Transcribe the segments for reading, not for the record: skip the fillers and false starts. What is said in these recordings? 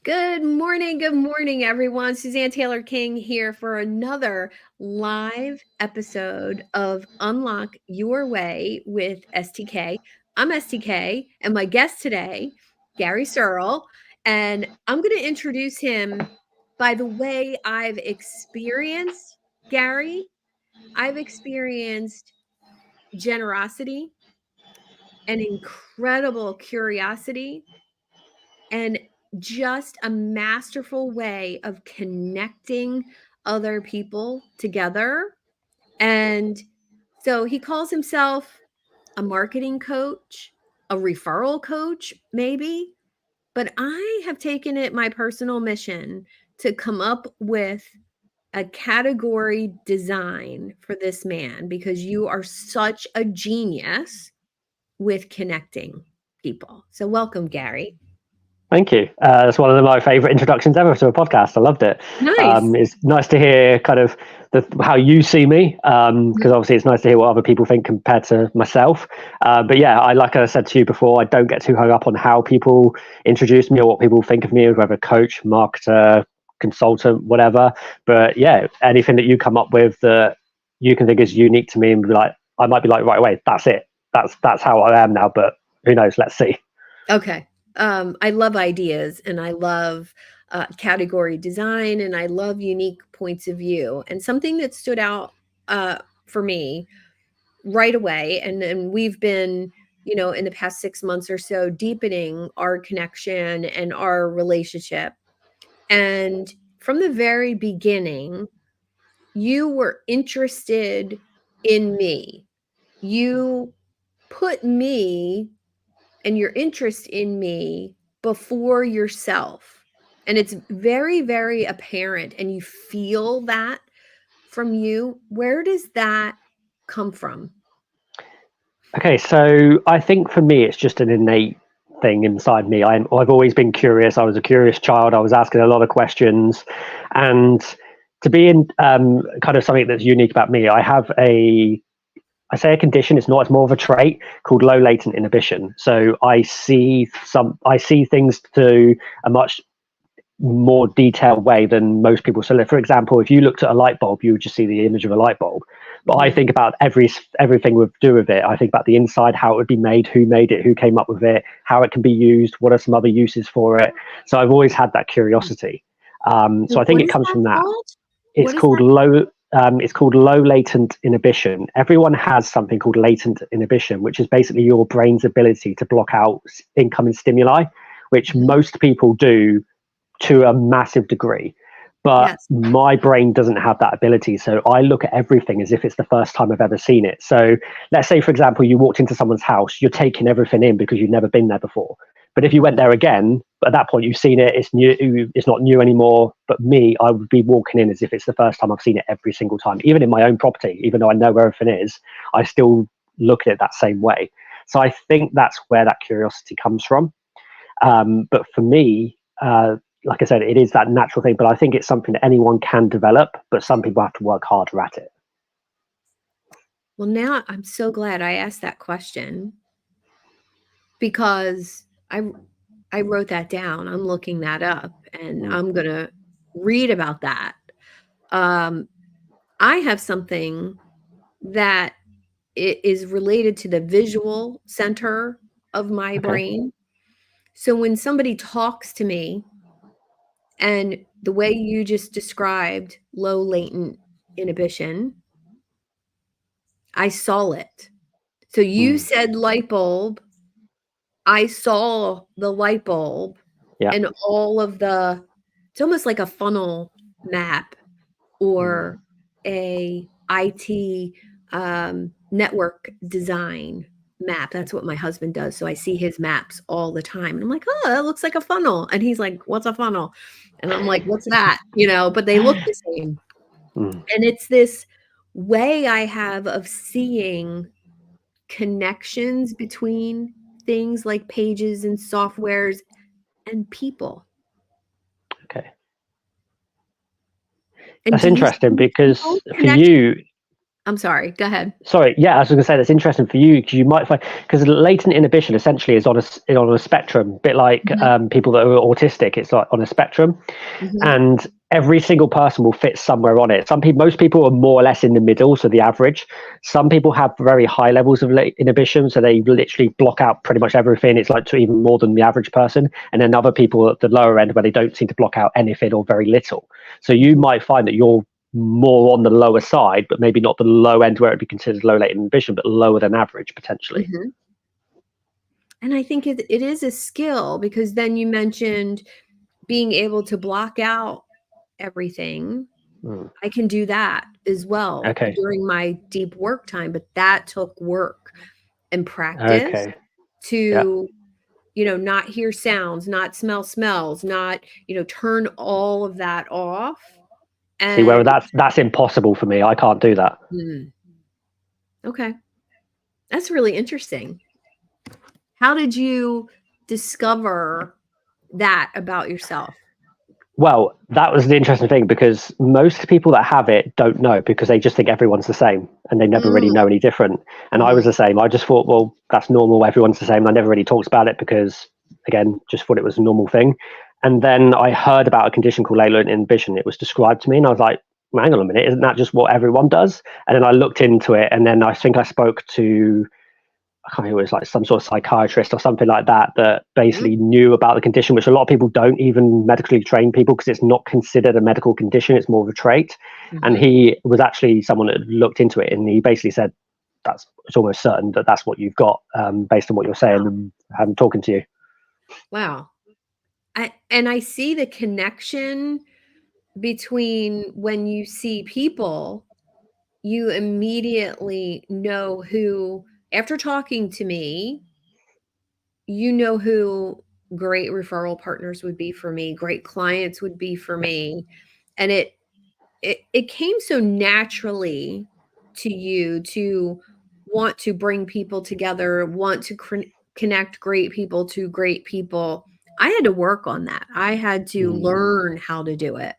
Good morning, everyone. Suzanne Taylor King here for another live episode of Unlock Your Way with STK. I'm STK, and my guest today, Gary Searle, and I'm going to introduce him by the way I've experienced Gary. I've experienced generosity and incredible curiosity and just a masterful way of connecting other people together. And so he calls himself a marketing coach, a referral coach, maybe. But I have taken it my personal mission to come up with a category design for this man because you are such a genius with connecting people. So welcome, Gary. Thank you. That's one of my favorite introductions ever to a podcast. I loved it. Nice. It's nice to hear kind of how you see me, because obviously it's nice to hear what other people think compared to myself. But yeah, like I said to you before, I don't get too hung up on how people introduce me or what people think of me, whether coach, marketer, consultant, whatever. But yeah, anything that you come up with that you can think is unique to me and be like, I might be like, right away, that's it. That's how I am now. But who knows? Let's see. Okay. I love ideas and I love category design and I love unique points of view. And something that stood out for me right away, and we've been, in the past 6 months or so, deepening our connection and our relationship. And from the very beginning, you were interested in me. You put me and your interest in me before yourself. And it's very, very apparent. And you feel that from you. Where does that come from? Okay, so I think for me, it's just an innate thing inside me. I've always been curious. I was a curious child. I was asking a lot of questions, and to be in kind of something that's unique about me, I say a condition. It's not. It's more of a trait called low latent inhibition. So I see things to a much more detailed way than most people. So, for example, if you looked at a light bulb, you would just see the image of a light bulb. But I think about everything we do with it. I think about the inside, how it would be made, who made it, who came up with it, how it can be used, what are some other uses for it. So I've always had that curiosity. So I think What it is comes that from that. called? It's What is called that? low. It's called low latent inhibition. Everyone has something called latent inhibition, which is basically your brain's ability to block out incoming stimuli, which most people do to a massive degree. But Yes. my brain doesn't have that ability. So I look at everything as if it's the first time I've ever seen it. So let's say, for example, you walked into someone's house, you're taking everything in because you've never been there before. But if you went there again, at that point you've seen it, it's new, it's not new anymore. But me, I would be walking in as if it's the first time I've seen it every single time. Even in my own property, even though I know where everything is, I still look at it that same way. So I think that's where that curiosity comes from. But for me, like I said, it is that natural thing, but I think it's something that anyone can develop, but some people have to work harder at it. Well, now I'm so glad I asked that question because I wrote that down. I'm looking that up and I'm going to read about that. I have something that is related to the visual center of my Okay. brain. So when somebody talks to me and the way you just described low latent inhibition, I saw it. So you said light bulb, I saw the light bulb Yeah. and all of it's almost like a funnel map or a IT network design map. That's what my husband does. So I see his maps all the time. And I'm like, oh, that looks like a funnel. And he's like, what's a funnel? And I'm like, what's that? But they look the same. And it's this way I have of seeing connections between things like pages and softwares and people. Okay. And That's do you interesting see because people for connection? you, I'm sorry, go ahead. Sorry, yeah, I was going to say that's interesting for you because you might find because latent inhibition essentially is on a spectrum, a bit like Mhm, people that are autistic. It's like on a spectrum, mhm, and every single person will fit somewhere on it. Most people are more or less in the middle, so the average. Some people have very high levels of inhibition, so they literally block out pretty much everything. It's like to even more than the average person, and then other people at the lower end where they don't seem to block out anything or very little. So you mhm, might find that you're more on the lower side, but maybe not the low end where it'd be considered low latent inhibition, but lower than average potentially. mhm. And I think it is a skill because then you mentioned being able to block out everything. Mm. I can do that as well Okay. during my deep work time, but that took work and practice Okay. Yeah. to, not hear sounds, not smell smells, not, turn all of that off. See, where And that's impossible for me. I can't do that. mm, okay, that's really interesting. How did you discover that about yourself? Well, that was the interesting thing because most people that have it don't know because they just think everyone's the same and they never really Mm, know any different. And I was mhm, the same. I just thought, well, that's normal. Everyone's the same. I never really talked about it because, again, just thought it was a normal thing. And then I heard about a condition called latent inhibition. It was described to me, and I was like, well, hang on a minute, isn't that just what everyone does? And then I looked into it, and then I think I spoke to I can't remember, it was like some sort of psychiatrist or something like that that mhm, basically knew about the condition, which a lot of people don't, even medically trained people, because it's not considered a medical condition, it's more of a trait. And mhm. he was actually someone that looked into it, and he basically said that's it's almost certain that that's what you've got, based on what you're saying Wow. and I'm talking to you. Wow. I see the connection between when you see people, you immediately know who after talking to me, you know who great referral partners would be for me, great clients would be for me, and it came so naturally to you to want to bring people together, want to connect great people to great people. I had to work on that. I had to Mm. learn how to do it,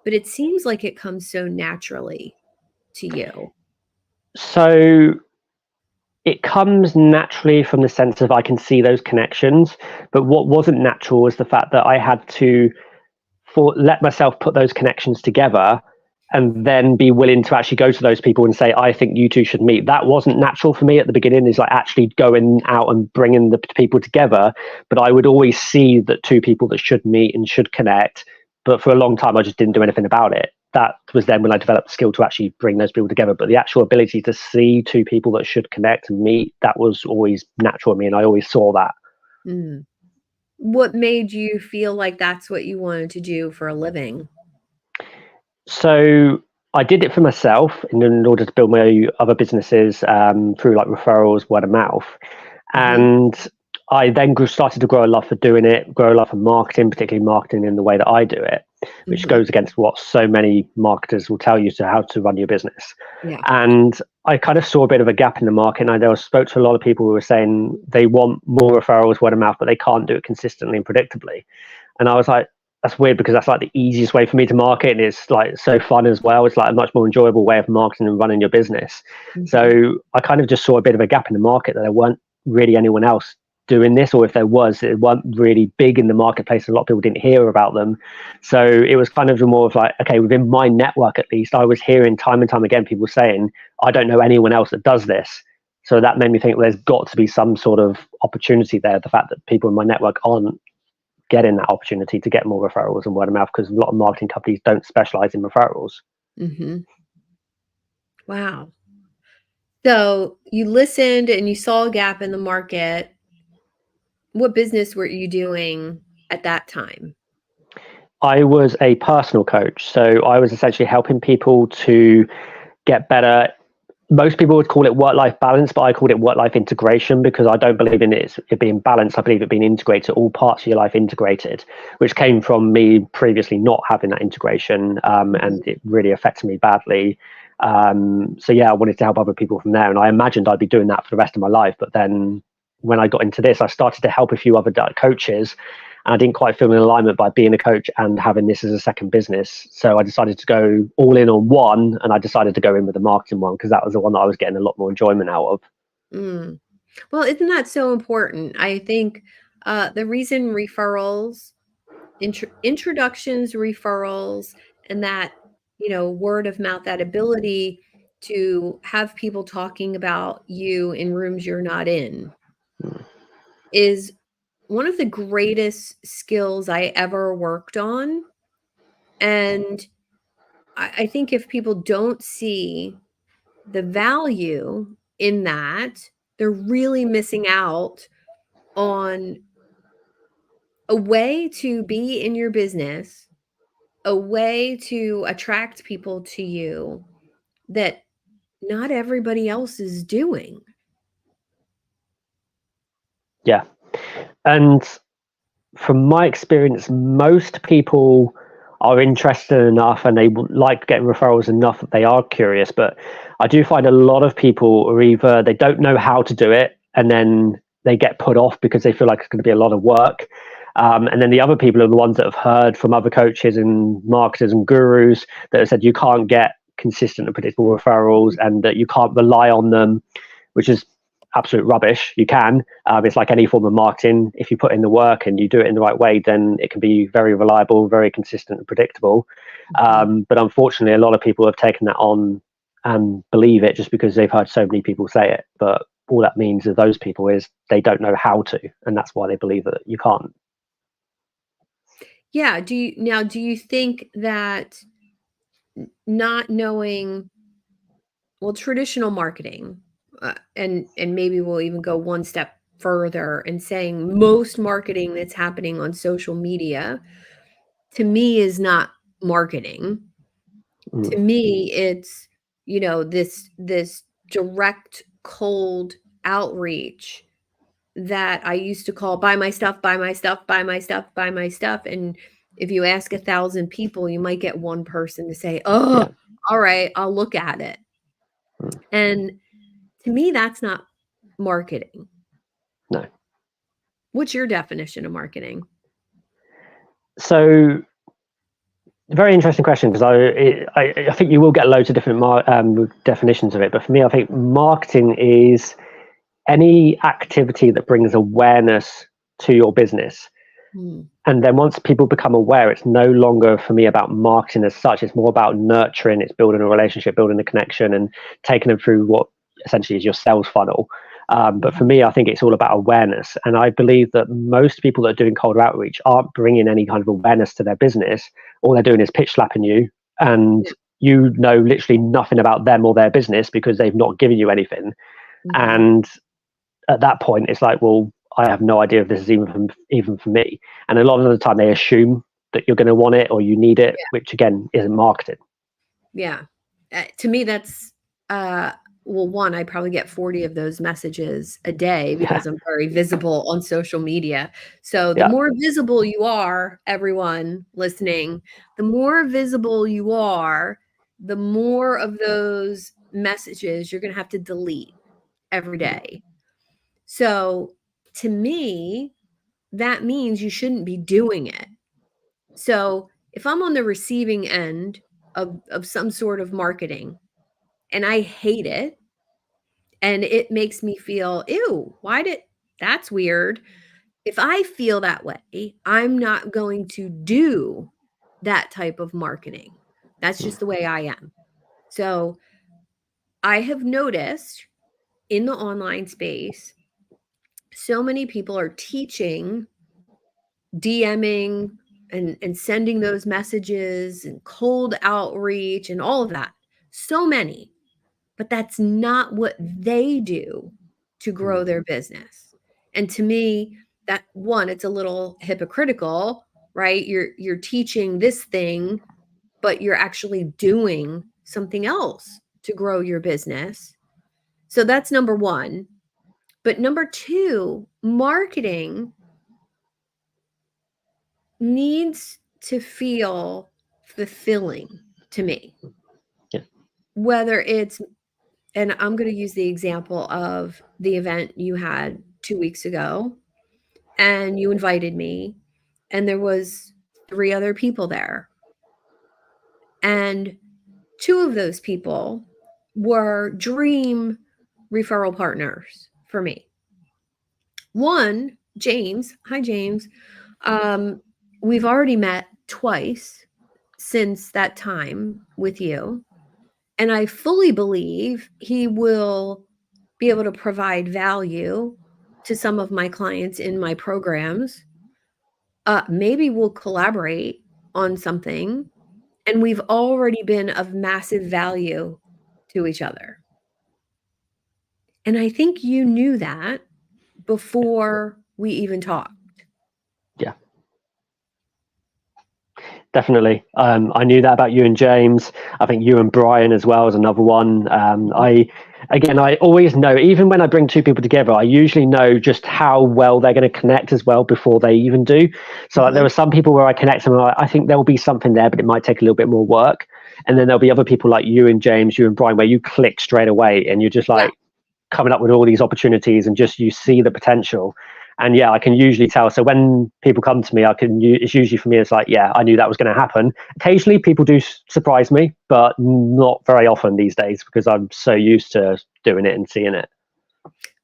but it seems like it comes so naturally to you. So it comes naturally from the sense of I can see those connections, but what wasn't natural was the fact that I had to let myself put those connections together and then be willing to actually go to those people and say, I think you two should meet. That wasn't natural for me at the beginning, is like actually going out and bringing the people together. But I would always see that two people that should meet and should connect. But for a long time, I just didn't do anything about it. That was then when I developed the skill to actually bring those people together. But the actual ability to see two people that should connect and meet, that was always natural to me. And I always saw that. Mm. What made you feel like that's what you wanted to do for a living? So I did it for myself in order to build my other businesses, through like referrals, word of mouth. Mhm, And I then started to grow a love for doing it, grow a love for marketing, particularly marketing in the way that I do it, which mhm. goes against what so many marketers will tell you to how to run your business. Yeah. And I kind of saw a bit of a gap in the market. And I spoke to a lot of people who were saying they want more referrals, word of mouth, but they can't do it consistently and predictably. And I was like, that's weird because that's like the easiest way for me to market. And it's like so fun as well. It's like a much more enjoyable way of marketing and running your business. Mhm, So I kind of just saw a bit of a gap in the market that there weren't really anyone else doing this, or if there was, it wasn't really big in the marketplace. A lot of people didn't hear about them. So it was kind of more of like, okay, within my network at least, I was hearing time and time again people saying, I don't know anyone else that does this. So that made me think, well, there's got to be some sort of opportunity there. The fact that people in my network aren't getting that opportunity to get more referrals and word of mouth, because a lot of marketing companies don't specialize in referrals. mhm. Wow. So, you listened and you saw a gap in the market. What business were you doing at that time? I was a personal coach. So I was essentially helping people to get better. Most people would call it work-life balance, but I called it work-life integration because I don't believe in it being balanced. I believe it being integrated, all parts of your life integrated, which came from me previously not having that integration, Mhm, and it really affected me badly. So yeah, I wanted to help other people from there, and I imagined I'd be doing that for the rest of my life. But then when I got into this, I started to help a few other coaches, and I didn't quite feel in alignment by being a coach and having this as a second business. So I decided to go all in on one, and I decided to go in with the marketing one because that was the one that I was getting a lot more enjoyment out of. Mm. Well, isn't that so important? I think the reason referrals, introductions, referrals, and that, word of mouth, that ability to have people talking about you in rooms you're not in is one of the greatest skills I ever worked on. And I think if people don't see the value in that, they're really missing out on a way to be in your business, a way to attract people to you that not everybody else is doing. Yeah. And from my experience, most people are interested enough and they like getting referrals enough that they are curious. But I do find a lot of people are either they don't know how to do it and then they get put off because they feel like it's going to be a lot of work. And then the other people are the ones that have heard from other coaches and marketers and gurus that have said you can't get consistent and predictable referrals and that you can't rely on them, which is absolute rubbish. You can. It's like any form of marketing. If you put in the work and you do it in the right way, then it can be very reliable, very consistent and predictable. But unfortunately, a lot of people have taken that on and believe it just because they've heard so many people say it. But all that means to those people is they don't know how to, and that's why they believe that you can't. Yeah. Do you think that not knowing, well, traditional marketing, and maybe we'll even go one step further and saying most marketing that's happening on social media to me is not marketing. To Mm. me, it's, this direct cold outreach that I used to call buy my stuff, buy my stuff, buy my stuff, buy my stuff. And if you ask 1,000 people, you might get one person to say, Yeah. oh, all right, I'll look at it. Mm. And to me, that's not marketing. No. What's your definition of marketing? So very interesting question because I think you will get loads of different definitions of it. But for me, I think marketing is any activity that brings awareness to your business. Hmm. And then once people become aware, it's no longer for me about marketing as such. It's more about nurturing, it's building a relationship, building a connection, and taking them through what essentially is your sales funnel. But for me, I think it's all about awareness. And I believe that most people that are doing cold outreach aren't bringing any kind of awareness to their business. All they're doing is pitch slapping you, and you know literally nothing about them or their business because they've not given you anything. Mm-hmm. And at that point, it's like, well, I have no idea if this is even for me. And a lot of the time, they assume that you're going to want it or you need it, which again isn't marketing. Yeah. To me, that's, well, one, I probably get 40 of those messages a day Yeah, because I'm very visible on social media. So the yeah, more visible you are, everyone listening, the more visible you are, the more of those messages you're going to have to delete every day. So to me, that means you shouldn't be doing it. So if I'm on the receiving end of some sort of marketing and I hate it and it makes me feel, ew, that's weird. If I feel that way, I'm not going to do that type of marketing. That's just the way I am. So I have noticed in the online space, so many people are teaching DMing and sending those messages and cold outreach and all of that. So many. But that's not what they do to grow their business. And to me, that one, it's a little hypocritical, right? You're teaching this thing, but you're actually doing something else to grow your business. So that's number one. But number two, marketing needs to feel fulfilling to me. yeah, Whether it's, and I'm going to use the example of the event you had 2 weeks ago, and you invited me, and there was 3 other people there. And 2 of those people were dream referral partners for me. One, James. Hi, James. We've already met twice since that time with you. And I fully believe he will be able to provide value to some of my clients in my programs. Maybe we'll collaborate on something. And we've already been of massive value to each other. And I think you knew that before we even talked. Yeah, definitely. I knew that about you and James. I think you and Brian as well is another one. I always know, even when I bring 2 people together, I usually know just how well they're going to connect as well before they even do. So like, there are some people where I connect them, and I think there'll be something there, but it might take a little bit more work. And then there'll be other people like you and James, you and Brian, where you click straight away and you're just like coming up with all these opportunities and just you see the potential. And yeah, I can usually tell. So when people come to me, it's usually for me, it's like, yeah, I knew that was going to happen. Occasionally people do surprise me, but not very often these days because I'm so used to doing it and seeing it.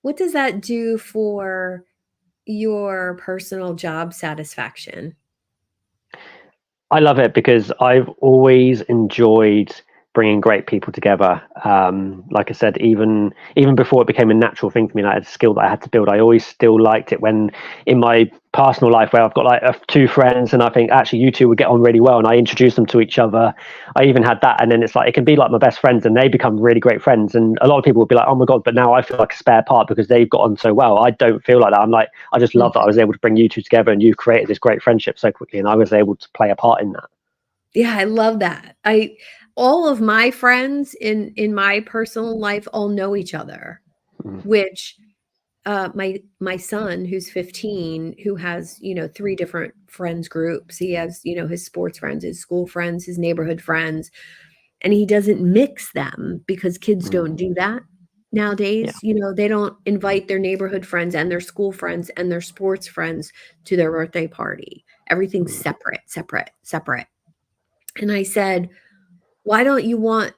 What does that do for your personal job satisfaction? I love it because I've always enjoyed bringing great people together. Like I said, even before it became a natural thing for me, like a skill that I had to build, I always still liked it when in my personal life where I've got like 2 friends and I think actually you 2 would get on really well and I introduce them to each other. I even had that, and then it's like it can be like my best friends and they become really great friends, and a lot of people would be like, oh my god, but now I feel like a spare part because they've got on so well. I don't feel like that. I'm like, I just love that I was able to bring you 2 together and you've created this great friendship so quickly and I was able to play a part in that. Yeah, I love that. All of my friends in my personal life all know each other, which my son who's 15, who has, 3 different friends groups. He has, his sports friends, his school friends, his neighborhood friends, and he doesn't mix them because kids don't do that Yeah. nowadays. They don't invite their neighborhood friends and their school friends and their sports friends to their birthday party. Everything's separate, separate, separate. And I said, why don't you want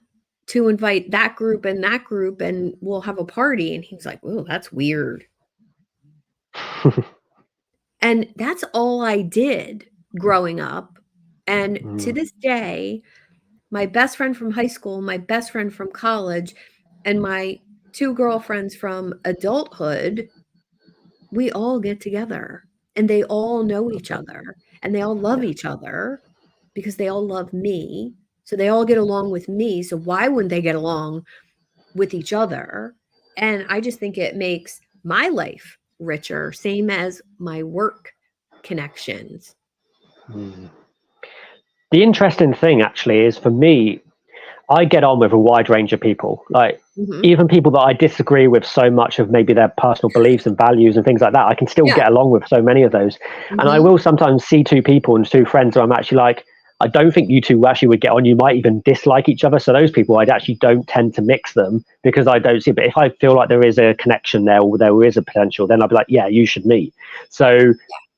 to invite that group and we'll have a party? And he was like, oh, that's weird. And that's all I did growing up. And to this day, my best friend from high school, my best friend from college, and my 2 girlfriends from adulthood, we all get together and they all know each other and they all love Yeah. each other because they all love me. So they all get along with me. So why wouldn't they get along with each other? And I just think it makes my life richer, same as my work connections. The interesting thing actually is for me, I get on with a wide range of people. Like Mhm. even people that I disagree with so much of maybe their personal beliefs and values and things like that, I can still Yeah. get along with so many of those. And I Mhm. will sometimes see 2 people and 2 friends where I'm actually like, I don't think you 2 actually would get on. You might even dislike each other. So those people, I actually don't tend to mix them because I don't see. But if I feel like there is a connection there or there is a potential, then I'll be like, yeah, you should meet. So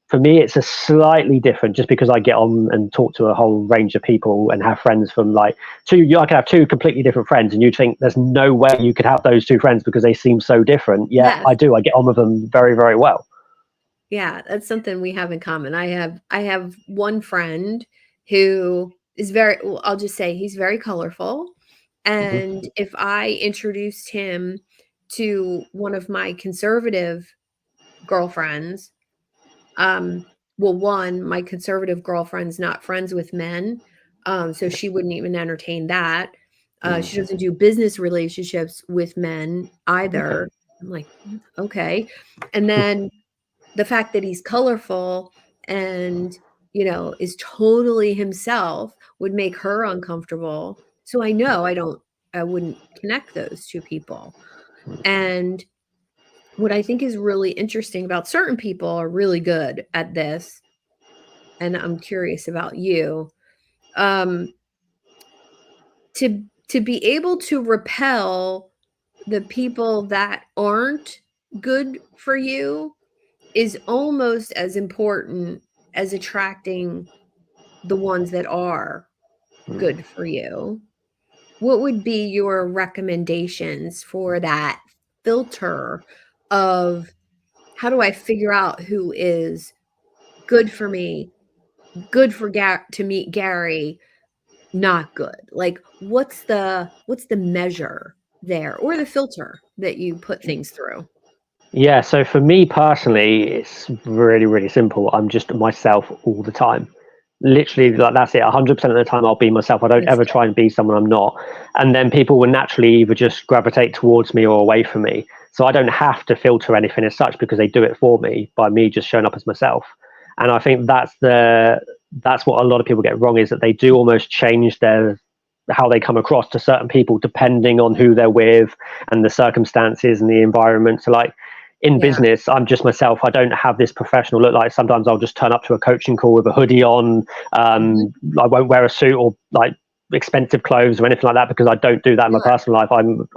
for me, it's a slightly different just because I get on and talk to a whole range of people and have friends from like 2. I could have 2 completely different friends, and you'd think there's no way you could have those 2 friends because they seem so different. Yeah, Yes. I do. I get on with them very, very well. Yeah, that's something we have in common. I have one friend who is very, well, I'll just say he's very colorful. Hmm. And if I introduced him to one of my conservative girlfriends, um, well, one, my conservative girlfriend's not friends with men, so she wouldn't even entertain that. She doesn't do business relationships with men Okay. either. I'm like, okay. And then the fact that he's colorful and, is totally himself would make her uncomfortable. So I wouldn't connect those 2 people. And what I think is really interesting about certain people are really good at this, and I'm curious about you, um, to be able to repel the people that aren't good for you is almost as important as attracting the ones that are good for you, what would be your recommendations for that filter of how do I figure out who is good for me, good for to meet Gary, not good? Like what's the measure there or the filter that you put things through? Yeah, so for me personally, it's really, really simple. I'm just myself all the time. Literally, like that's it. 100% of the time, I'll be myself. I don't That's ever try and be someone I'm not. And then people will naturally either just gravitate towards me or away from me. So I don't have to filter anything as such because they do it for me by me just showing up as myself. And I think that's what a lot of people get wrong, is that they do almost change their how they come across to certain people depending on who they're with and the circumstances and the environment. So like in yeah. business, I'm just myself. I don't have this professional look. Like sometimes I'll just turn up to a coaching call with a hoodie on. Mhm. I won't wear a suit or like expensive clothes or anything like that because I don't do that in my Sure. personal life.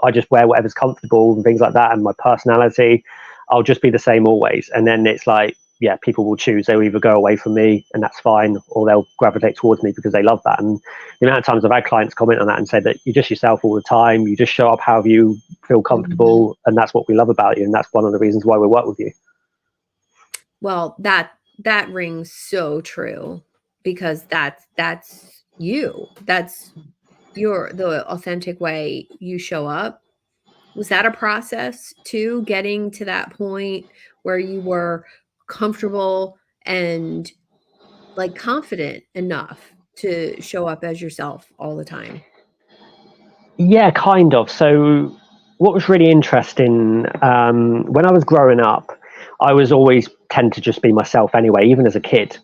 I just wear whatever's comfortable and things like that. And my personality, I'll just be the same always. And then it's like, yeah, people will choose. They'll either go away from me and that's fine, or they'll gravitate towards me because they love that. And the amount of times I've had clients comment on that and say that you're just yourself all the time. You just show up how you feel Mhm. comfortable, and that's what we love about you. And that's one of the reasons why we work with you. Well, that rings so true because that's you. That's the authentic way you show up. Was that a process too, getting to that point where you were comfortable and, like, confident enough to show up as yourself all the time? Yeah, kind of. So, what was really interesting when I was growing up, I was always tend to just be myself anyway, even as a kid.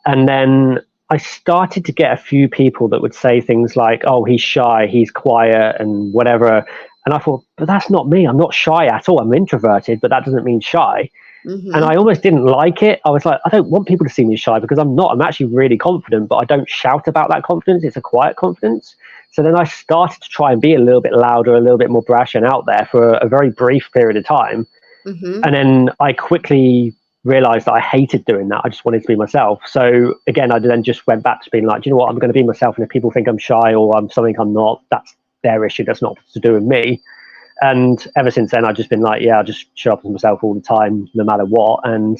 And then I started to get a few people that would say things like, "Oh, he's shy, he's quiet, and whatever." And I thought, but that's not me. I'm not shy at all. I'm introverted, but that doesn't mean shy. And Mhm. I almost didn't like it. I was like, I don't want people to see me shy because I'm not. I'm actually really confident, but I don't shout about that confidence. It's a quiet confidence. So then I started to try and be a little bit louder, a little bit more brash and out there for a very brief period of time. And Mhm. then I quickly realized that I hated doing that. I just wanted to be myself. So again, I then just went back to being like, do you know what? I'm going to be myself. And if people think I'm shy or I'm something I'm not, that's their issue. That's not to do with me. And ever since then, I've just been like, yeah, I'll just show up as myself all the time, no matter what. And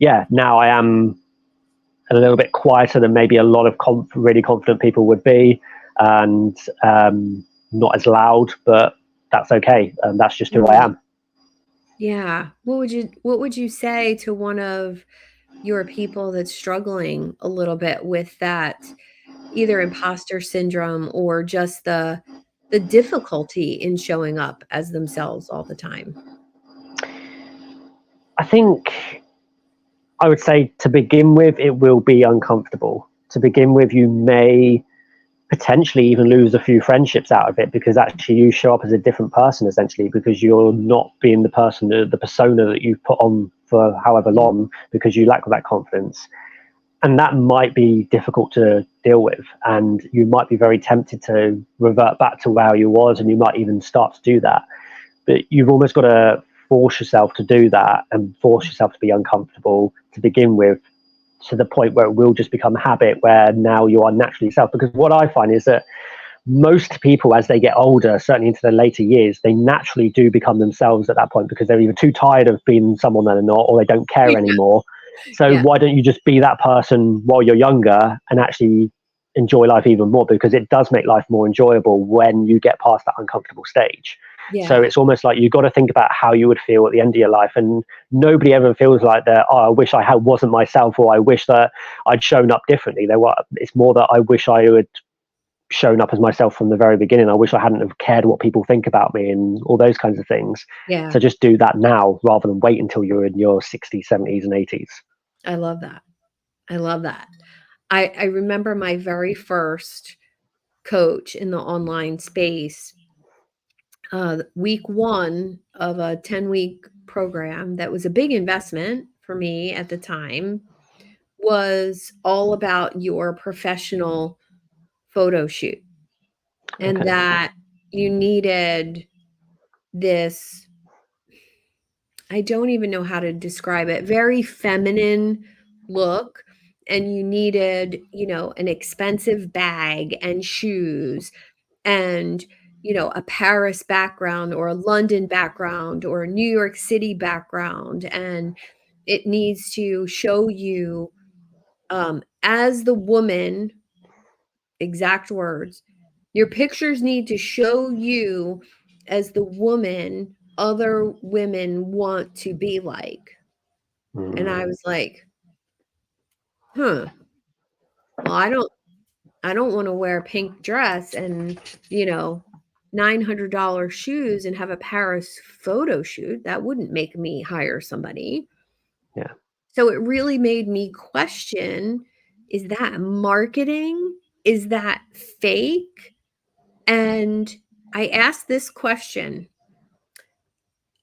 yeah, now I am a little bit quieter than maybe a lot of really confident people would be, and not as loud, but that's okay. That's just who I Mm. am. Yeah. What would you say to one of your people that's struggling a little bit with that either imposter syndrome or just the difficulty in showing up as themselves all the time? I think I would say to begin with, it will be uncomfortable. To begin with, you may potentially even lose a few friendships out of it because actually you show up as a different person essentially because you're not being the person, the persona that you've put on for however Mm. long because you lack that confidence. And that might be difficult to deal with. And you might be very tempted to revert back to where you was, and you might even start to do that. But you've almost got to force yourself to do that and force yourself to be uncomfortable to begin with, to the point where it will just become habit where now you are naturally yourself. Because what I find is that most people, as they get older, certainly into their later years, they naturally do become themselves at that point because they're either too tired of being someone they're not, or they don't care Yeah, anymore. So yeah, why don't you just be that person while you're younger and actually enjoy life even more? Because it does make life more enjoyable when you get past that uncomfortable stage. So yeah, it's almost like you've got to think about how you would feel at the end of your life. And nobody ever feels like that, oh, I wish I wasn't myself, or I wish that I'd shown up differently. It's more that I wish I had shown up as myself from the very beginning. I wish I hadn't have cared what people think about me and all those kinds of things. yeah. So just do that now rather than wait until you're in your 60s, 70s, and 80s. I love that. I love that. I remember my very first coach in the online space, week 1 of a 10-week program that was a big investment for me at the time, was all about your professional photo shoot, and Okay. that you needed this, I don't even know how to describe it, very feminine look and you needed, an expensive bag and shoes and, a Paris background or a London background or a New York City background, and it needs to show you, as the woman, exact words, your pictures need to show you as the woman other women want to be like. And I was like, huh, well, I don't want to wear a pink dress and, $900 shoes and have a Paris photo shoot. That wouldn't make me hire somebody. Yeah. So it really made me question, is that marketing? Is that fake? And I asked this question.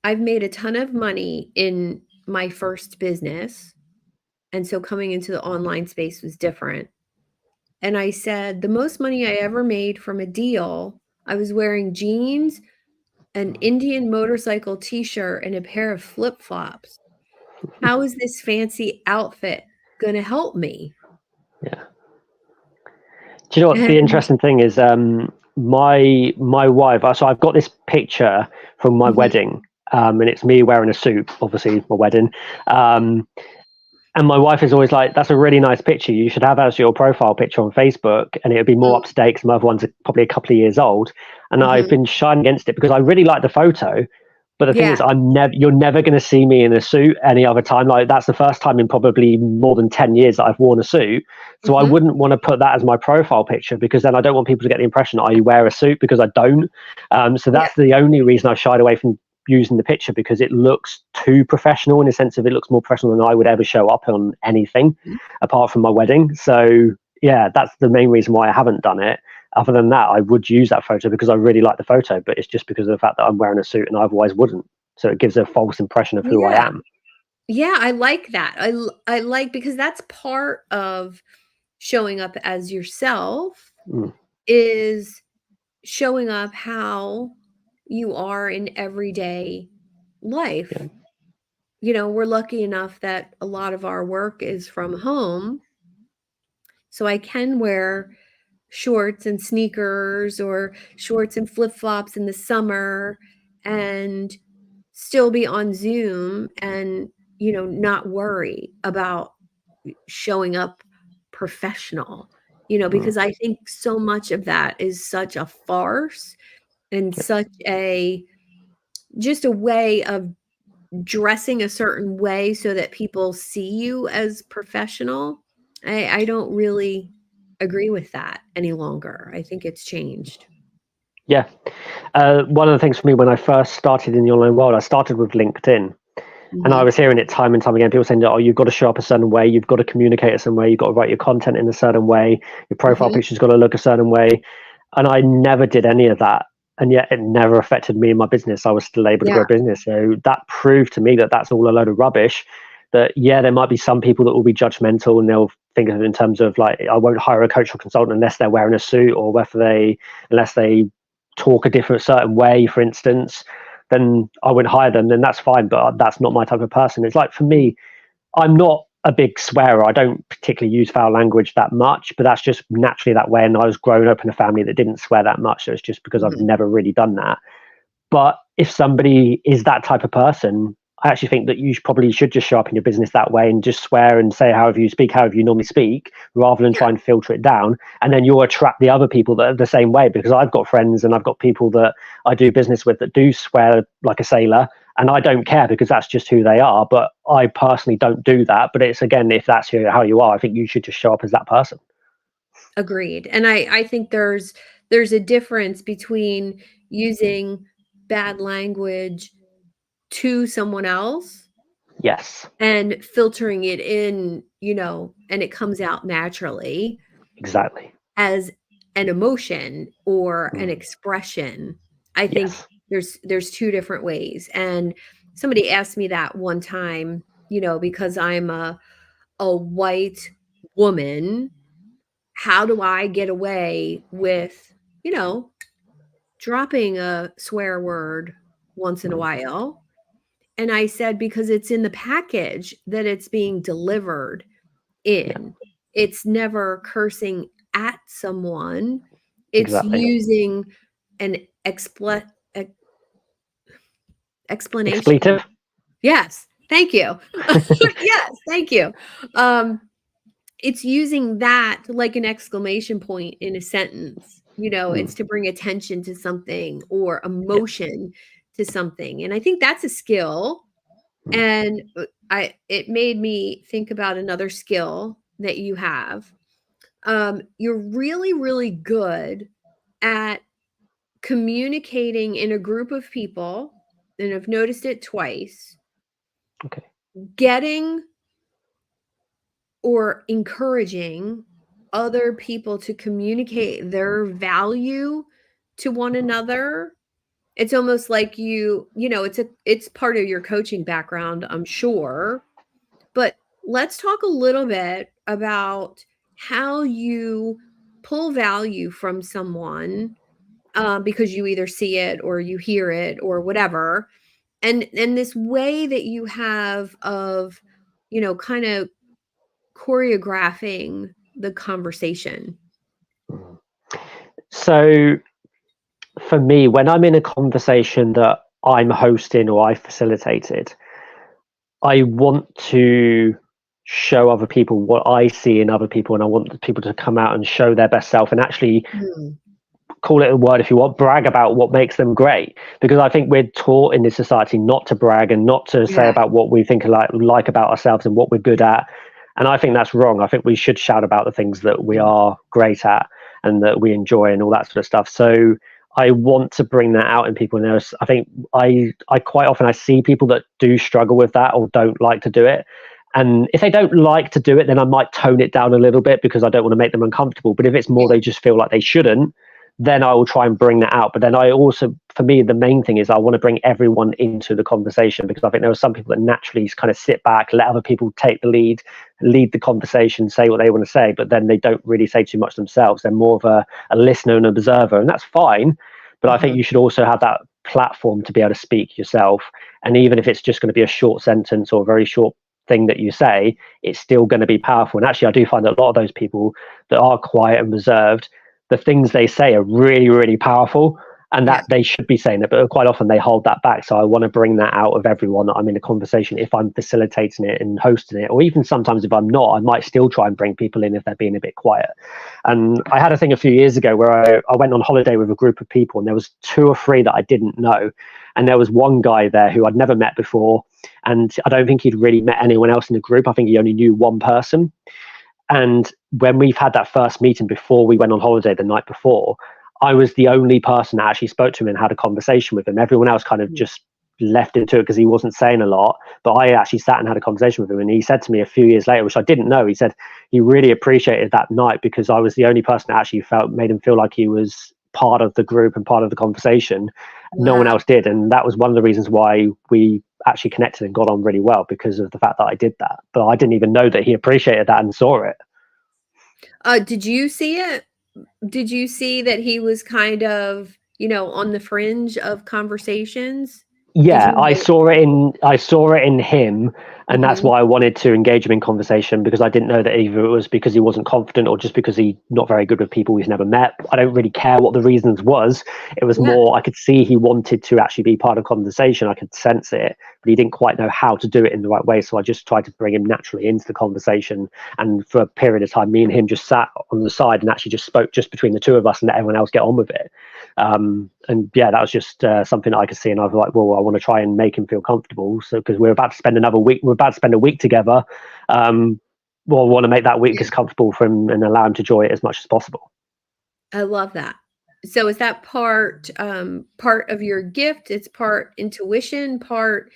I've made a ton of money in my first business. And so coming into the online space was different. And I said, the most money I ever made from a deal, I was wearing jeans, an Indian motorcycle t-shirt, and a pair of flip-flops. How is this fancy outfit going to help me? Yeah. Do you know what the And interesting thing is? My wife. So I've got this picture from my mhm, wedding, and it's me wearing a suit. Obviously, my wedding. And my wife is always like, "That's a really nice picture. You should have as your profile picture on Facebook, and it would be more mm, up to date because my other ones are probably a couple of years old." And I've mhm. been shying against it because I really like the photo. But the thing is, Yeah. you're never going to see me in a suit any other time. Like that's the first time in probably more than 10 years that I've worn a suit. So I Mhm. wouldn't want to put that as my profile picture because then I don't want people to get the impression that I wear a suit because I don't. So Yeah. that's the only reason I've shied away from using the picture because it looks too professional in the sense of it looks more professional than I would ever show up on anything Mhm. apart from my wedding. So yeah, that's the main reason why I haven't done it. Other than that, I would use that photo because I really like the photo, but it's just because of the fact that I'm wearing a suit and I otherwise wouldn't. So it gives a false impression of who I Yeah. am. Yeah, I like that. I like, because that's part of showing up as yourself, Mm, is showing up how you are in everyday yeah, life. We're lucky enough that a lot of our work is from home, so I can wear shorts and sneakers or shorts and flip-flops in the summer and still be on Zoom and, not worry about showing up professional, mm, because I think so much of that is such a farce and yeah, such a just a way of dressing a certain way so that people see you as professional. I don't really agree with that any longer. I think it's changed. yeah. One of the things for me when I first started in the online world, I started with LinkedIn. And I Mhm. was hearing it time and time again. People saying, "Oh, you've got to show up a certain way. You've got to communicate a certain way. You've got to write your content in a certain way. Your profile Mhm. picture's got to look a certain way." And I never did any of that, and yet it never affected me in my business. I was still able to Yeah. grow a business. So that proved to me that that's all a load of rubbish. That yeah, there might be some people that will be judgmental and they'll think of it in terms of like, I won't hire a coach or consultant unless they're wearing a suit or unless they talk a different certain way, for instance. Then I wouldn't hire them. Then that's fine, but that's not my type of person. It's like for me, I'm not a big swearer. I don't particularly use foul language that much, but that's just naturally that way. And I was growing up in a family that didn't swear that much. So it's just because I've Mhm. never really done that. But if somebody is that type of person, I actually think that you probably should just show up in your business that way and just swear and say however you speak, however you normally speak, rather than Yeah. try and filter it down. And then you'll attract the other people that are the same way. Because I've got friends and I've got people that I do business with that do swear like a sailor. And I don't care because that's just who they are. But I personally don't do that. But it's again, if that's how you are, I think you should just show up as that person. Agreed. And I think there's a difference between using bad language to someone else Yes, and filtering it in, and it comes out naturally exactly. as an emotion or an Mm, expression. I think yes. there's two different ways. And somebody asked me that one time, because I'm a white woman, how do I get away with, you know, dropping a swear word once in a Mm, while? And I said, because it's in the package that it's being delivered yeah. in. it's never cursing at someone. It's Exactly. using an explanation. Expletive. Yes, thank you. Yes, thank you. Um, it's using that like an exclamation point in a sentence. It's to bring attention to something or Yeah. emotion to something. And I think that's a skill. Mm. And it made me think about another skill that you have. You're really, really good at communicating in a group of people, and I've noticed it twice, Okay. getting or encouraging other people to communicate their value to one another. It's almost like it's part of your coaching background, I'm sure. But let's talk a little bit about how you pull value from someone, because you either see it or you hear it or whatever, and this way that you have of kind of choreographing the conversation. Mm. So for me, when I'm in a conversation that I'm hosting or I facilitated, I want to show other people what I see in other people, and I want people to come out and show their best self and actually, Mm, call it a word if you want, brag about what makes them great. Because I think we're taught in this society not to brag and not to say yeah. about what we think like about ourselves and what we're good at. And I think that's wrong. I think we should shout about the things that we are great at and that we enjoy and all that sort of stuff. So I want to bring that out in people. And I think I quite often I see people that do struggle with that or don't like to do it. And if they don't like to do it, then I might tone it down a little bit because I don't want to make them uncomfortable. But if it's more Yeah. they just feel like they shouldn't, then I will try and bring that out. But then I also, for me, the main thing is I want to bring everyone into the conversation, because I think there are some people that naturally kind of sit back, let other people take the lead the conversation, say what they want to say, but then they don't really say too much themselves. They're more of a listener and observer, and that's fine. But I think Uh-huh. you should also have that platform to be able to speak yourself. And even if it's just going to be a short sentence or a very short thing that you say, it's still going to be powerful. And actually, I do find that a lot of those people that are quiet and reserved, the things they say are really, really powerful, and Yeah. that they should be saying it, but quite often they hold that back. So I want to bring that out of everyone that I'm in a conversation. If I'm facilitating it and hosting it, or even sometimes if I'm not, I might still try and bring people in if they're being a bit quiet. And I had a thing a few years ago where I went on holiday with a group of people, and there was 2 or 3 that I didn't know. And there was one guy there who I'd never met before. And I don't think he'd really met anyone else in the group. I think he only knew one person. And when we've had that first meeting before we went on holiday the night before, I was the only person that actually spoke to him and had a conversation with him. Everyone else kind of Mm. just left into it because he wasn't saying a lot. But I actually sat and had a conversation with him. And he said to me a few years later, which I didn't know, he said he really appreciated that night because I was the only person that actually made him feel like he was part of the group and part of the conversation. No one Wow. else did. And that was one of the reasons why we actually connected and got on really well, because of the fact that I did that. But I didn't even know that he appreciated that and saw it. Did you see it? Did you see that he was kind of, on the fringe of conversations? Did Yeah, you know? I saw it in him, and that's Mhm. why I wanted to engage him in conversation, because I didn't know that either it was because he wasn't confident or just because he's not very good with people he's never met. I don't really care what the reasons was. It was Yeah. more I could see he wanted to actually be part of conversation. I could sense it, but he didn't quite know how to do it in the right way. So I just tried to bring him naturally into the conversation. And for a period of time, me and him just sat on the side and actually just spoke just between the two of us and let everyone else get on with it. And yeah, that was just something that I could see, and I was like, well, I want to try and make him feel comfortable. So because we're about to spend another week, we're about to spend a week together. Well, I want to make that week Yeah. as comfortable for him and allow him to enjoy it as much as possible. I love that. So is that part of your gift? It's part intuition, part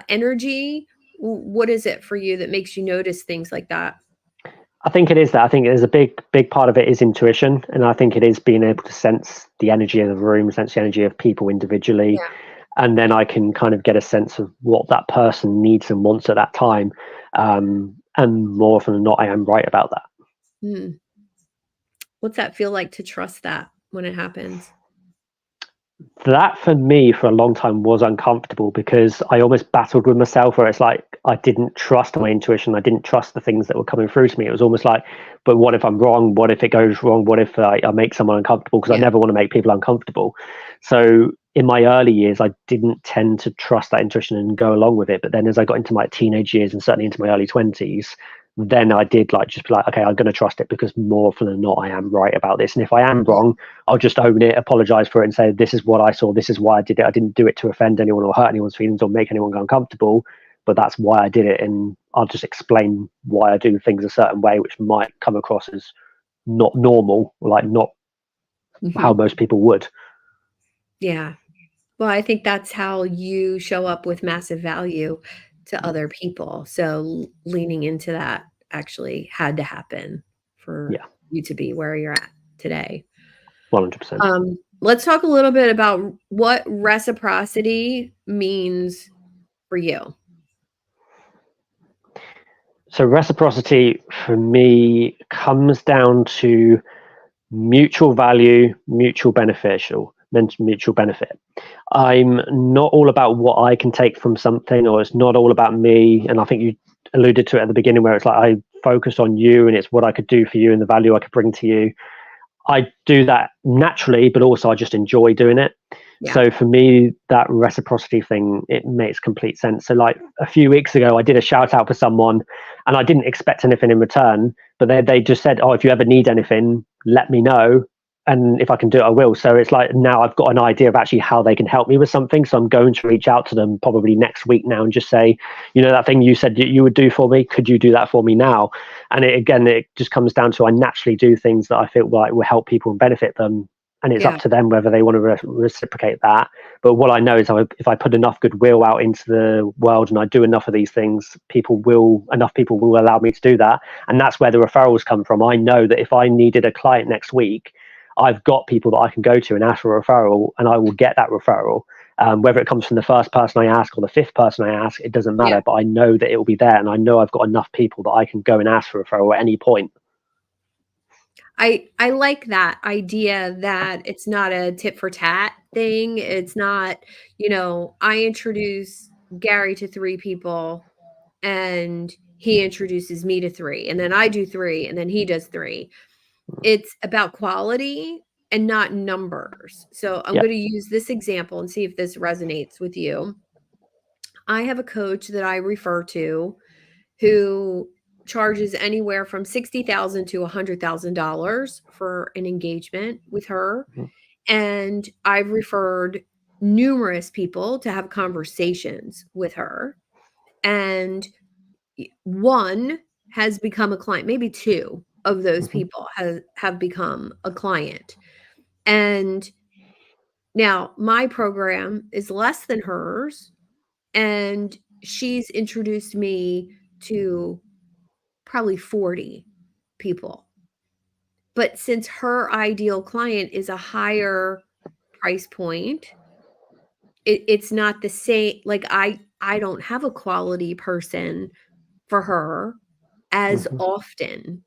energy. What is it for you that makes you notice things like that? I think it is that. I think there's a big part of it is intuition, and I think it is being able to sense the energy of the room, sense the energy of people individually, Yeah. and then I can kind of get a sense of what that person needs and wants at that time. And more often than not, I am right about that. Hmm. What's that feel like to trust that when it happens? That for me for a long time was uncomfortable because I almost battled with myself where it's like I didn't trust my intuition. I didn't trust the things that were coming through to me. It was almost like, but what if I'm wrong? What if it goes wrong? What if I make someone uncomfortable? Because I Yeah. never want to make people uncomfortable. So in my early years, I didn't tend to trust that intuition and go along with it. But then as I got into my teenage years and certainly into my early 20s, then I did like just be like, okay, I'm going to trust it because more often than not, I am right about this. And if I am wrong, I'll just own it, apologize for it, and say, this is what I saw. This is why I did it. I didn't do it to offend anyone or hurt anyone's feelings or make anyone uncomfortable, but that's why I did it. And I'll just explain why I do things a certain way, which might come across as not normal, like not how Mhm. most people would. Yeah. Well, I think that's how you show up with massive value to other people. So leaning into that actually had to happen for Yeah, you to be where you're at today. 100%. Let's talk a little bit about what reciprocity means for you. So reciprocity for me comes down to mutual value, mutual beneficial, then mutual benefit. I'm not all about what I can take from something, or it's not all about me. And I think you alluded to it at the beginning where it's like I focus on you and it's what I could do for you and the value I could bring to you. I do that naturally, but also I just enjoy doing it. Yeah. So for me, that reciprocity thing, it makes complete sense. So like a few weeks ago, I did a shout out for someone and I didn't expect anything in return, but they just said, oh, if you ever need anything, let me know. And if I can do it, I will. So it's like now I've got an idea of actually how they can help me with something. So I'm going to reach out to them probably next week now and just say, you know, that thing you said you would do for me, could you do that for me now? And it just comes down to I naturally do things that I feel like will help people and benefit them, and it's Yeah. up to them whether they want to reciprocate that. But what I know is if I put enough goodwill out into the world and I do enough of these things, enough people will allow me to do that. And that's where the referrals come from. I know that if I needed a client next week, I've got people that I can go to and ask for a referral, and I will get that referral. Whether it comes from the first person I ask or the fifth person I ask, it doesn't Yeah. matter. But I know that it will be there, and I know I've got enough people that I can go and ask for a referral at any point. I like that idea that it's not a tit for tat thing. It's not, I introduce Gary to 3 people and he introduces me to 3 and then I do 3 and then he does 3. It's about quality and not numbers. So I'm Yeah. going to use this example and see if this resonates with you. I have a coach that I refer to who charges anywhere from $60,000 to $100,000 for an engagement with her. Mhm. And I've referred numerous people to have conversations with her. And one has become a client, maybe 2 of those Mhm. people have become a client. And now my program is less than hers, and she's introduced me to probably 40 people. But since her ideal client is a higher price point, it's not the same. Like I don't have a quality person for her as Mhm. often.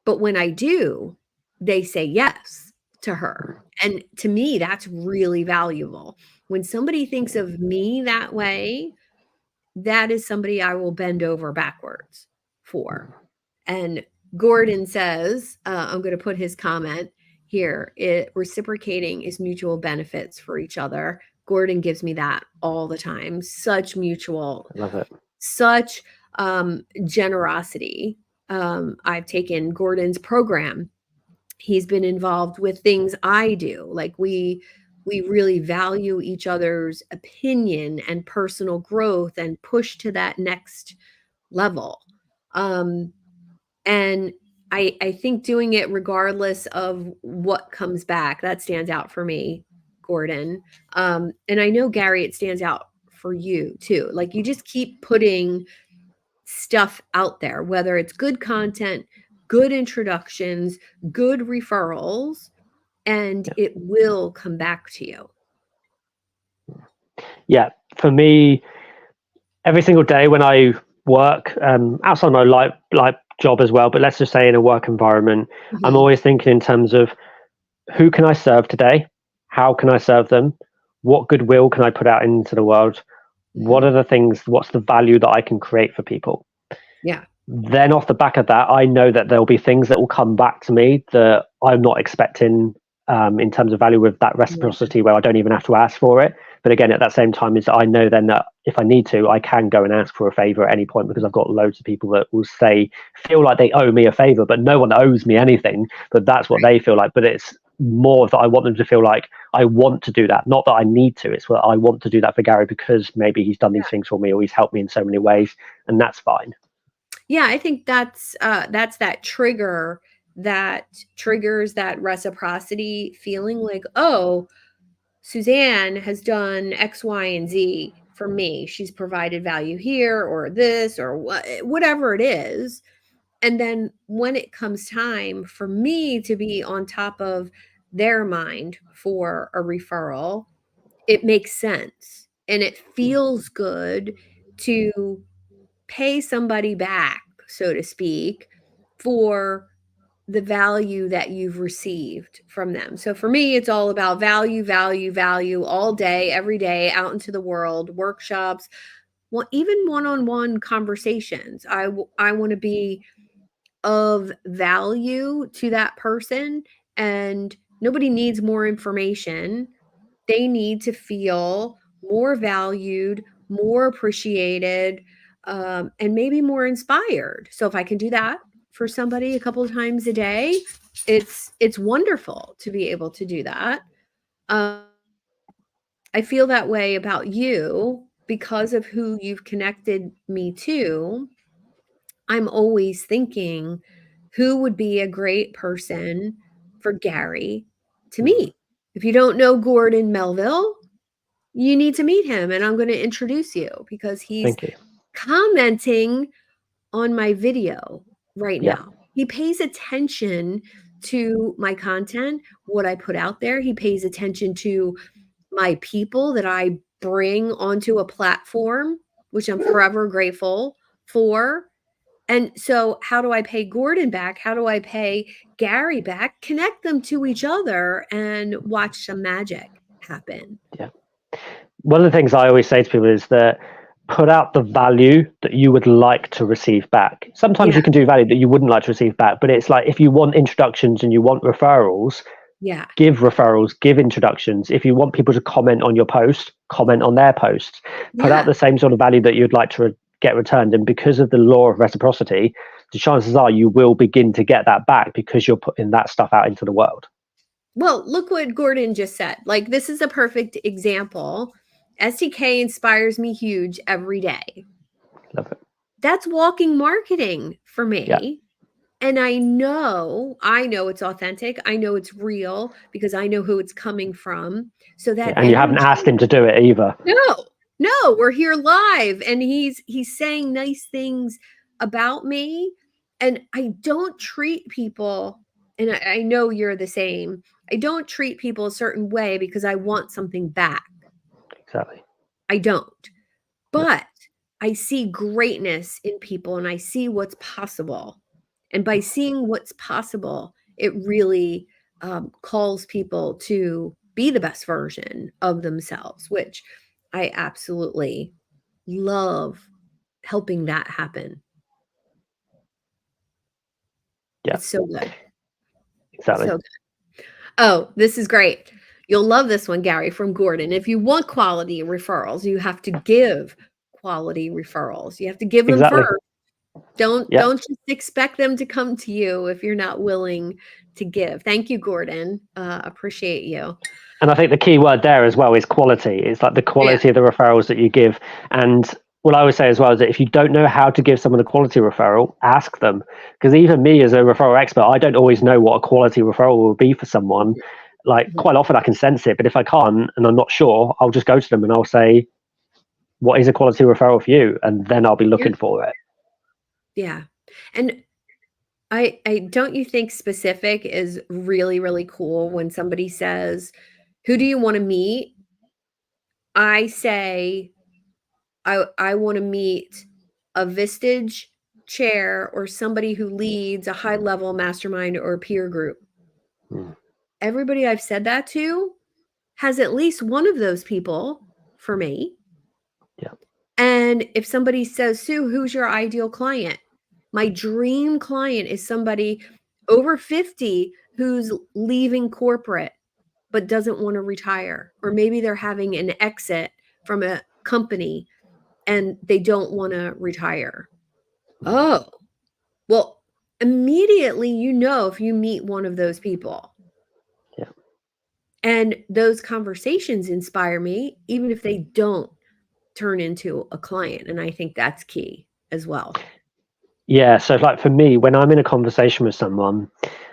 But when I do, they say yes to her. And to me, that's really valuable. When somebody thinks of me that way, that is somebody I will bend over backwards for. And Gordon says, I'm going to put his comment here. Reciprocating is mutual benefits for each other. Gordon gives me that all the time. I love it. Such generosity. I've taken Gordon's program. He's been involved with things I do. Like we really value each other's opinion and personal growth and push to that next level. Um, and I think doing it regardless of what comes back, that stands out for me, Gordon. And I know, Gary, it stands out for you too. Like you just keep putting stuff out there, whether it's good content, good introductions, good referrals, and Yeah. it will come back to you. Yeah. For me, every single day when I work, outside my life job as well, but let's just say in a work environment, I'm Mhm. always thinking in terms of who can I serve today? how can I serve them? What goodwill can I put out into the world? What are Mhm. the things, what's the value that I can create for people? Yeah. Then off the back of that, I know that there'll be things that will come back to me that I'm not expecting, in terms of value, with that Yeah. reciprocity where I don't even have to ask for it. But again, at that same time, is I know then that if I need to, I can go and ask for a favor at any point, because I've got loads of people that will feel like they owe me a favor, but no one owes me anything. But that's what Right. they feel like. But it's more that I want them to feel like I want to do that, not that I need to. It's what I want to do that for Gary, because maybe he's done these things for me, or he's helped me in so many ways, and that's fine. Yeah, I think that's that trigger that triggers that reciprocity feeling like, "Oh, Suzanne has done X, Y, and Z for me. She's provided value here or this or whatever it is." And then when it comes time for me to be on top of their mind for a referral, it makes sense and it feels good to pay somebody back, so to speak, for the value that you've received from them. So for me, it's all about value, value, value all day, every day, out into the world, workshops, well, even one-on-one conversations. I want to be of value to that person, and nobody needs more information. They need to feel more valued, more appreciated, and maybe more inspired. So if I can do that for somebody a couple of times a day, it's wonderful to be able to do that. Um, I feel that way about you because of who you've connected me to. I'm always thinking, who would be a great person for Gary to Mm, meet? If you don't know Gordon Melville, you need to meet him, and I'm going to introduce you because he's thank you. commenting on my video right Yeah, now. He pays attention to my content, what I put out there. He pays attention to my people that I bring onto a platform, which I'm forever grateful for. And so, how do I pay Gordon back? How do I pay Gary back? Connect them to each other and watch some magic happen. yeah. One of the things I always say to people is that put out the value that you would like to receive back. Sometimes Yeah, you can do value that you wouldn't like to receive back, but it's like, if you want introductions and you want referrals, yeah, give referrals, give introductions. If you want people to comment on your post, comment on their posts. Put out yeah. the same sort of value that you'd like to get returned. And because of the law of reciprocity, the chances are you will begin to get that back, because you're putting that stuff out into the world. Well, look what Gordon just said. Like, this is a perfect example. STK inspires me huge every day. Love it. That's walking marketing for Yeah. me. And I know it's authentic. I know it's real because I know who it's coming from. So Yeah. that And you haven't energy, asked him to do it either. no, no, we're here live and he's saying nice things about me. And I don't treat people, and I know you're the same. I don't treat people a certain way because I want something back. Exactly. I don't. No. But I see greatness in people and I see what's possible. And by seeing what's possible, it really calls people to be the best version of themselves, which I absolutely love helping that happen. Yeah. It's so good. Exactly. So good. Oh, this is great. You'll love this one, Gary, from Gordon. If you want quality referrals, you have to give quality referrals. You have to give them Exactly. first. Don't Yeah. don't just expect them to come to you if you're not willing to give. Thank you, Gordon. Appreciate you. And I think the key word there as well is quality. It's like the Yeah. quality of the referrals that you give. And what I would say as well is that if you don't know how to give someone a quality referral, ask them. Because even me as a referral expert, I don't always know what a quality referral will be for someone. Like, Mhm. quite often I can sense it, but if I can't and I'm not sure, I'll just go to them and I'll say, what is a quality referral for you? And then I'll be Yeah. looking for it. Yeah. And I don't you think specific is really, really cool when somebody says, "Who do you want to meet?" I say, I want to meet a Vistage chair or somebody who leads a high level mastermind or peer group. Mm. Everybody I've said that to has at least one of those people for me. Yeah. And if somebody says, Sue, who's your ideal client? My dream client is somebody over 50 who's leaving corporate but doesn't want to retire. Or maybe they're having an exit from a company and they don't want to retire. Oh, well, immediately you know if you meet one of those people. Yeah. And those conversations inspire me, even if they don't turn into a client. And I think that's key as well. Yeah. So, like for me, when I'm in a conversation with someone,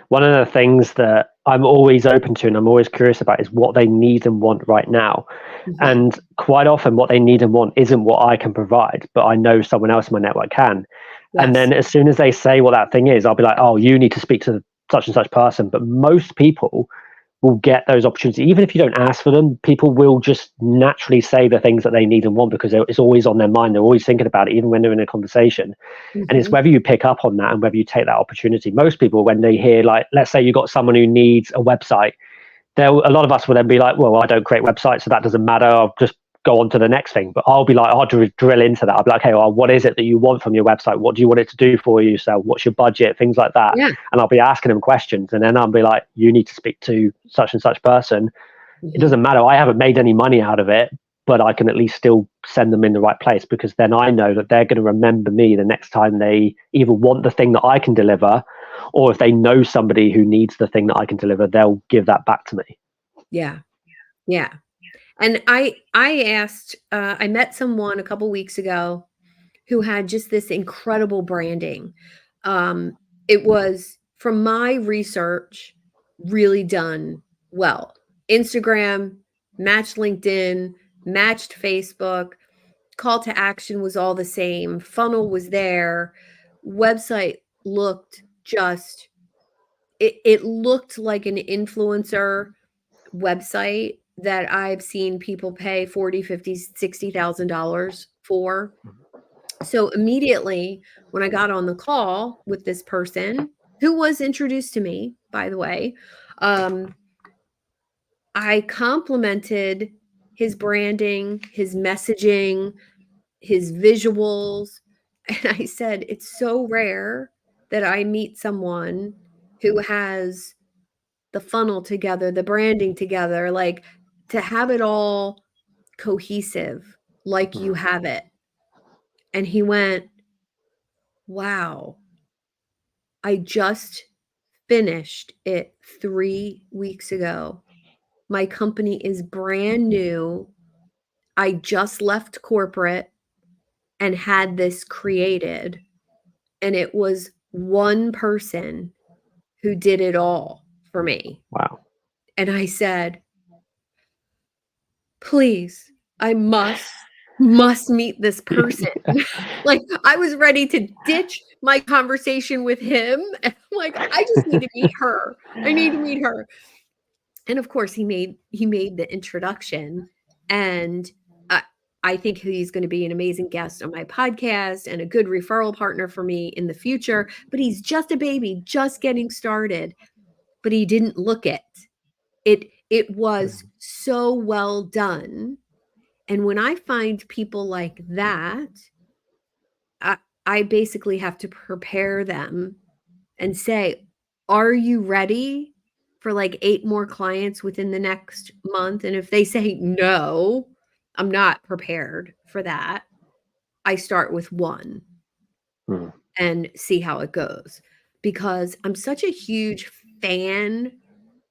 one of the things that I'm always open to and I'm always curious about is what they need and want right now. Mhm. And quite often, what they need and want isn't what I can provide, but I know someone else in my network can. And Yes. then as soon as they say what that thing is, I'll be like, oh, you need to speak to such and such person. But most people will get those opportunities. Even if you don't ask for them, people will just naturally say the things that they need and want because it's always on their mind. They're always thinking about it, even when they're in a conversation. And it's Mhm. whether you pick up on that and whether you take that opportunity. Most people, when they hear, like, let's say you got someone who needs a website, a lot of us will then be like, well, I don't create websites, so that doesn't matter. I'll just go on to the next thing. But I'll be like, I'll drill into that. I'll be like, hey, well, what is it that you want from your website? What do you want it to do for you? So what's your budget? Things like that. Yeah. And I'll be asking them questions. And then I'll be like, you need to speak to such and such person. It Mhm. doesn't matter. I haven't made any money out of it, but I can at least still send them in the right place because then I know that they're going to remember me the next time they either want the thing that I can deliver, or if they know somebody who needs the thing that I can deliver, they'll give that back to me. Yeah. Yeah. And I met someone a couple weeks ago who had just this incredible branding. Um, it was, from my research, really done well. Instagram matched LinkedIn, matched Facebook, call to action was all the same, funnel was there, website looked just it looked like an influencer website that I've seen people pay 40, 50, $60,000 for. So immediately when I got on the call with this person who was introduced to me, by the way, um, I complimented his branding, his messaging, his visuals. And I said, it's so rare that I meet someone who has the funnel together, the branding together, like to have it all cohesive, like you Mm. have it. And he went, wow, I just finished it 3 weeks ago. My company is brand new. I just left corporate and had this created. And it was one person who did it all for me. Wow. And I said, please, I must meet this person. Like, I was ready to ditch my conversation with him. And I'm like, I just need to meet her. I need to meet her. And of course, he made the introduction, and I, I think he's going to be an amazing guest on my podcast and a good referral partner for me in the future. But he's just a baby, just getting started. But he didn't look it. It was so well done. And when I find people like that, I, I basically have to prepare them and say, are you ready for like 8 more clients within the next month? And if they say no, I'm not prepared for that. I start with 1 Mm. and see how it goes, because I'm such a huge fan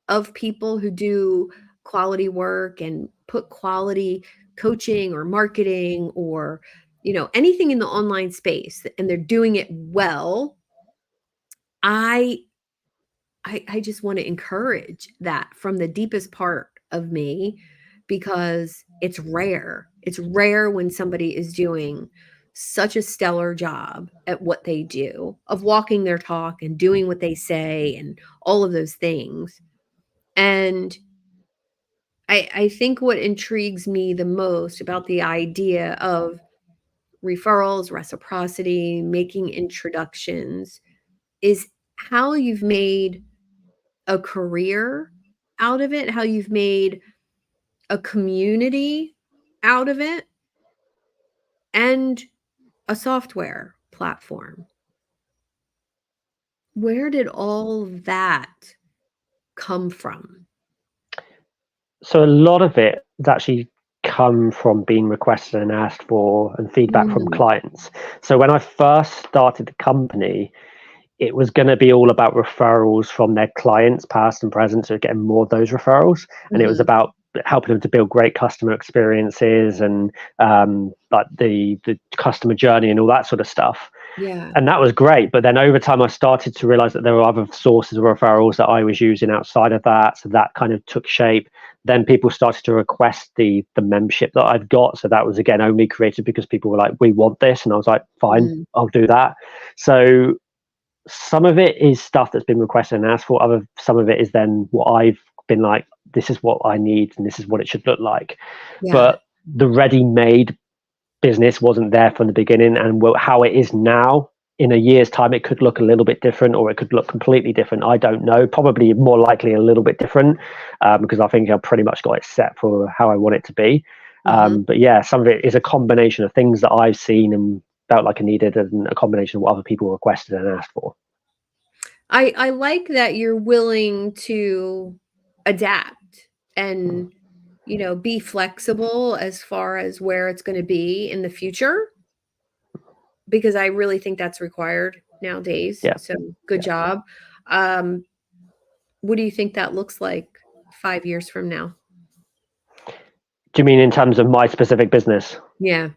of people who do quality work and put quality coaching or marketing or anything in the online space, and they're doing it well. I i, I just want to encourage that from the deepest part of me, because it's rare when somebody is doing such a stellar job at what they do, of walking their talk and doing what they say and all of those things. And I think what intrigues me the most about the idea of referrals, reciprocity, making introductions is how you've made a career out of it, how you've made a community out of it, and a software platform. Where did all that come from? So a lot of it has actually come from being requested and asked for and feedback from Mm, clients. So when I first started the company, it was going to be all about referrals from their clients, past and present, so getting more of those referrals. And it was mhm. about helping them to build great customer experiences and like the customer journey and all that sort of stuff. Yeah. And that was great. But then over time, I started to realize that there were other sources of referrals that I was using outside of that. So that kind of took shape. Then people started to request the membership that I've got. So that was again only created because people were like, "We want this," and I was like, "Fine, Mm, I'll do that." So some of it is stuff that's been requested and asked for. Some of it is then what I've been like, "This is what I need, and this is what it should look like." yeah. But the ready-made business wasn't there from the beginning, and how it is now in a year's time it could look a little bit different, or it could look completely different. I don't know, probably more likely a little bit different, because I think I've pretty much got it set for how I want it to be. Mhm. But yeah, some of it is a combination of things that I've seen and felt like I needed, and a combination of what other people requested and asked for. I like that you're willing to adapt and, be flexible as far as where it's gonna be in the future, because I really think that's required nowadays, Yeah, so good yeah. job. Um, what do you think that looks like 5 years from now? Do you mean in terms of my specific business? Yeah.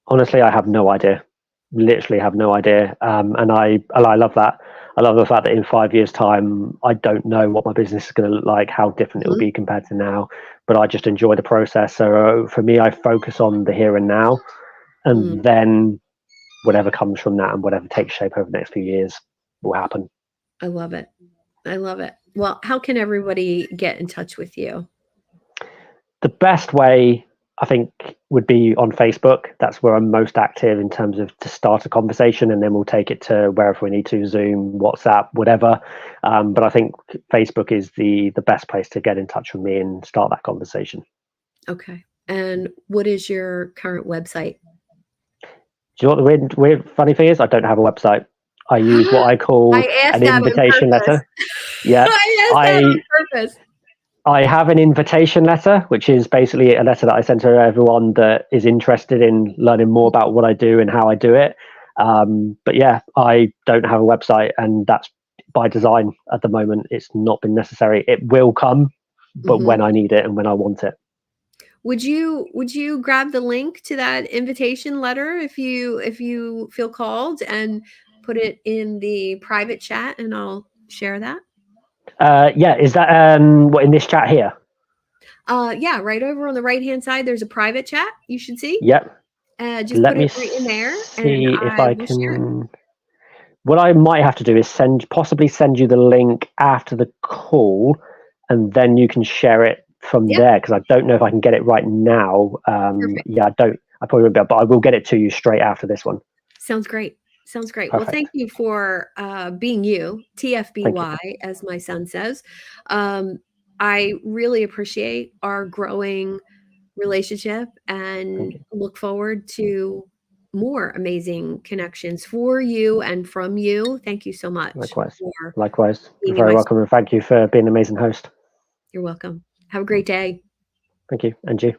Honestly, I have no idea. Literally have no idea. And I love that. I love the fact that in 5 years' time, I don't know what my business is going to look like, how different it will Mhm. be compared to now. But I just enjoy the process. So for me, I focus on the here and now, Mm, and then whatever comes from that and whatever takes shape over the next few years will happen. I love it. I love it. Well, how can everybody get in touch with you? The best way, I think, would be on Facebook. That's where I'm most active in terms of to start a conversation, and then we'll take it to wherever we need to, Zoom, WhatsApp, whatever. But I think Facebook is the best place to get in touch with me and start that conversation. Okay. And what is your current website? Do you know what the weird funny thing is? I don't have a website. I use what I call I asked an that on invitation purpose. letter. Yeah, I asked that I on purpose. I have an invitation letter, which is basically a letter that I send to everyone that is interested in learning more about what I do and how I do it. But yeah, I don't have a website, and that's by design at the moment. It's not been necessary. It will come, but Mhm. when I need it and when I want it. Would you grab the link to that invitation letter if you feel called, and put it in the private chat, and I'll share that? Yeah, is that what in this chat here? Yeah, right over on the right-hand side, there's a private chat you should see. Yep. Just Let put me it right in there, and see if I I will share it. can. What I might have to do is possibly send you the link after the call, and then you can share it from Yeah, there, because I don't know if I can get it right now. perfect. Yeah, I don't. I probably won't be able, but I will get it to you straight after this one. Sounds great. Sounds great. Well, thank Perfect. you for, being you, Thank you. TFBY, as my son says. Um, I really appreciate our growing relationship, Thank and you. look forward to more amazing connections for you and from you. Thank you so much Likewise. for Likewise. You're being in very my. welcome, and thank you for being an amazing host. You're welcome. Have a great day. Thank you, and you.